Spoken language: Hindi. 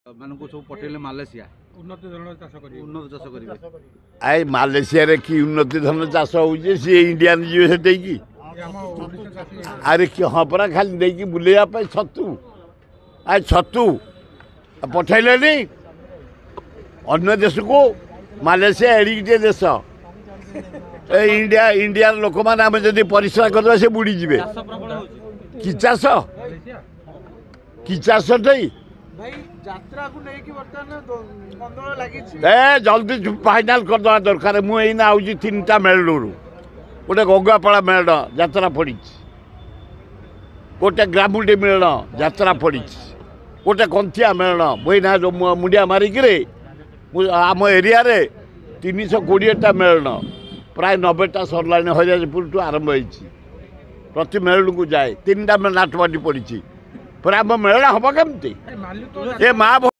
मानक सब पटेल मालेसिया उन्नत धरण चाष करेंगे आए मालेसिया रे कि उन्नति धन चाष हो इंडियान जी से कि अरे हाँ परा खाली देकी बुलेगा छतु आ छतु पठेले अन्य देश को मालेसिया एडिटे देश इंडिया इंडिया लोक मैंने आम जब परिश्रा करवा से बुड़ी जी कि चाष जल्दी फाइनाल करदे दरकार मुझे आऊँगी 3टा मेलू गोटे गंगापाड़ा मेल यात्रा पड़ी गोटे ग्रामुडी मेल यात्रा पड़ी गोटे कंथिया मेल मुझे जो मुंडिया मारिक आम एरिया 320टा मेल प्राय 90टा सरला हरिपुर टू आरंभ हो प्रति मेल को जाए 3टा नाटपाटी पड़ी पर आम मेला हम कमी ये माँ